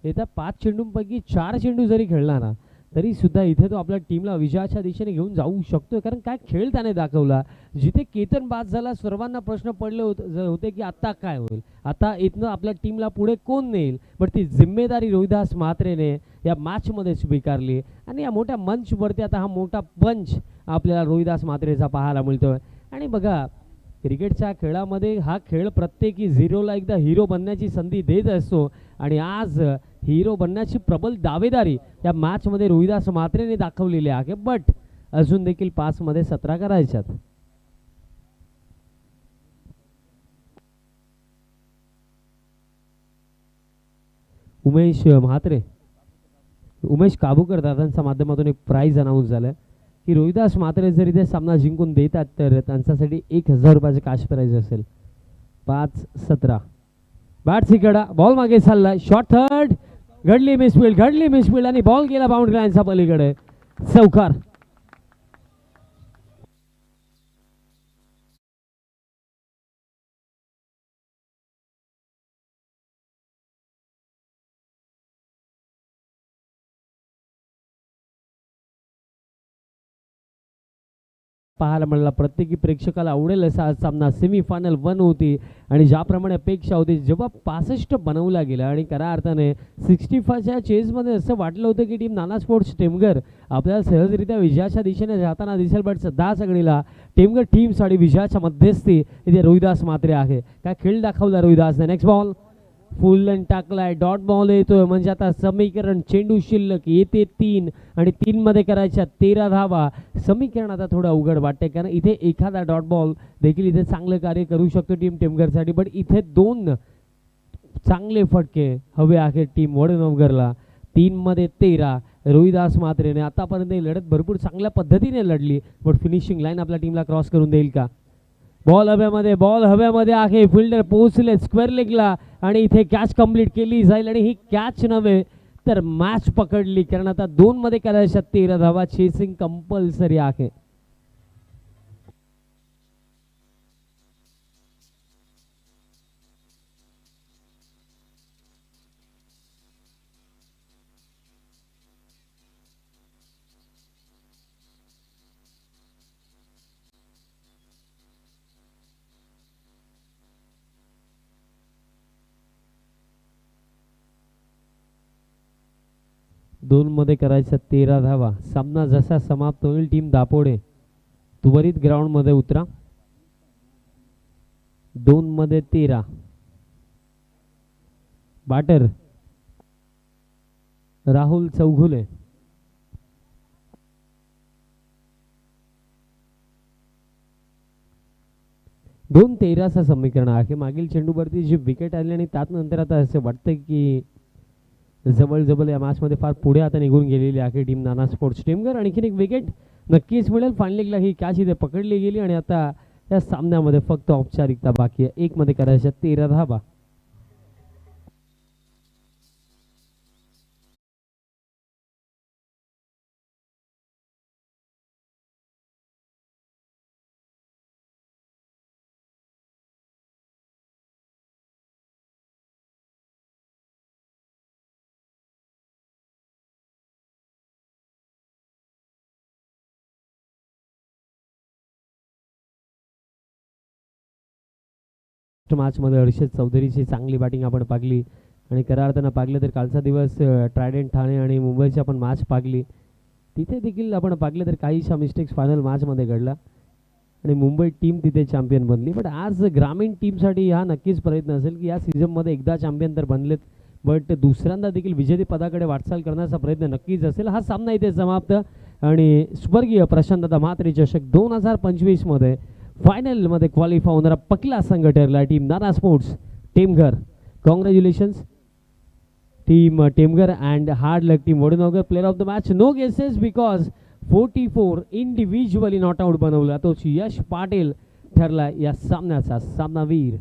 येत्या 5 चेंडूंपैकी 4 चेंडू जरी खेळला ना तरी सुद्धा इथे तो आपल्या टीमला विजयाच्या दिशेने घेऊन जाऊ शकतोय. कारण काय खेळ त्याने दाखवला. जिथे केतन बाद झाला सर्वांना प्रश्न पडले होते की आता काय होईल, आता इथनं आपल्या टीमला पुढे कोण नेईल, पण ती जिम्मेदारी रोहिदास म्हात्रेने या मॅच मध्ये स्वीकारली आणि या मोठ्या मंच वरती आता हा मोठा पंच आपल्याला रोहिदास म्हात्रेचा पाहायला मिळतोय. आणि बघा क्रिकेटच्या खेळामध्ये हा खेळ प्रत्येकी 0ला एकदा हिरो बनण्याची संधी देत असतो आणि आज हिरो बनण्याची प्रबल दावेदारी या मॅच मध्ये रोहिदास म्हात्रेने दाखवलेली आहे. बट अजून देखील 5 मध्ये 17 करायच्यात. उमेश काबूकर दादांच्या माध्यमातून एक प्राइज अनाऊन्स झालाय की रोहिदास म्हात्रे जर इथे सामना जिंकून देतात तर त्यांच्यासाठी 1000 रुपयाचे कॅश प्राइज असेल. 5-17. बॅट सिकडा बॉल मागे चाललाय. शॉर्ट थर्ड घडली मिसफील्ड आणि बॉल गेला बाउंड्री लाईनच्या पलीकडे. चौकार. पाहायला मिळाला. प्रत्येकी प्रेक्षकाला आवडेल असा आज सामना. सेमीफायनल 1 होती आणि ज्याप्रमाणे अपेक्षा होती जेव्हा 65 बनवला गेला आणि खऱ्या अर्थाने 65च्या चेजमध्ये असं वाटलं होतं की टीम नाना स्पोर्ट्स टेमघर आपल्याला सहजरित्या विजयाच्या दिशेने जाताना दिसेल. बट सध्या सगळीला टेमघर टीमसाठी विजयाच्या मध्यस्थी इथे रोहिदास म्हात्रे आहे. काय खेळ दाखवला रोहिदासने. नेक्स्ट बॉल फुल अँड टाकलाय. डॉट बॉल येतोय म्हणजे आता समीकरण चेंडू शिल्लक येते 3 आणि 3 मध्ये करायच्या 13 धावा. समीकरण आता थोडं अवघड वाटते कारण इथे एखादा डॉट बॉल देखील इथे चांगलं कार्य करू शकतो टीम टेमघरसाठी. बट इथे 2 चांगले फटके हवे आहेत टीम वडनवगरला. 3 मध्ये 13. रोहिदास म्हात्रेने आतापर्यंत ही लढत भरपूर चांगल्या पद्धतीने लढली. बट फिनिशिंग लाईन आपल्या टीमला क्रॉस करून देईल का. बॉल हव्यामध्ये आहे. फिल्डर पोहोचले स्क्वेअर लेगला आणि इथे कॅच कंप्लीट केली जाईल आणि ही कॅच नव्हे तर मॅच पकडली. कारण आता 2 मध्ये करायच्या 13 धावा. चेसिंग कंपल्सरी आहे. दोन मध्ये करायच्या 13 धावा. सामना जसा समाप्त होईल टीम दापोडे त्वरित ग्राउंड मध्ये उतरा. 2 मध्ये 13. बॅटर राहुल चौघुले. दोन 13चं समीकरण आहे. मागील चेंडूवरती जी विकेट आली आणि त्यानंतर आता असे वाटतं की जवळ या मॅच मध्ये फार पुढे आता निघून गेलेली आहे टीम नाना स्पोर्ट्स टेमघर. आणखीन एक विकेट नक्कीच मिळेल. फायनलीला ही कॅच इथे पकडली गेली आणि आता या सामन्यामध्ये फक्त औपचारिकता बाकी आहे. 1 मध्ये करायच्या 13 धावा. फर्स्ट मॅचमध्ये हर्षद चौधरीची चांगली बॅटिंग आपण पाहिली आणि खऱ्या अर्थानं पाहिलं तर कालचा दिवस ट्रायडंट ठाणे आणि मुंबईची आपण मॅच पाहिली, तिथे देखील आपण पाहिलं तर काहीशा मिस्टेक्स फायनल मॅचमध्ये घडला आणि मुंबई टीम तिथे चॅम्पियन बनली. बट आज ग्रामीण टीमसाठी हा नक्कीच प्रयत्न असेल की या सीझनमध्ये एकदा चॅम्पियन तर बनलेत, बट दुसऱ्यांदा देखील विजेतेपदाकडे वाटचाल करण्याचा प्रयत्न नक्कीच असेल. हा सामना इथे समाप्त आणि स्वर्गीय प्रशांतदा म्हात्रे चषक 2025मध्ये फायनलमध्ये क्वालिफाय होणारा पहिला संघ ठरला team Nana sports Temghar. Congratulations team Temghar and hard luck team Vadnagar. Player of the match no guesses because 44 individually not out बनवला, तोच यश पाटील ठरला या सामन्याचा सामनावीर.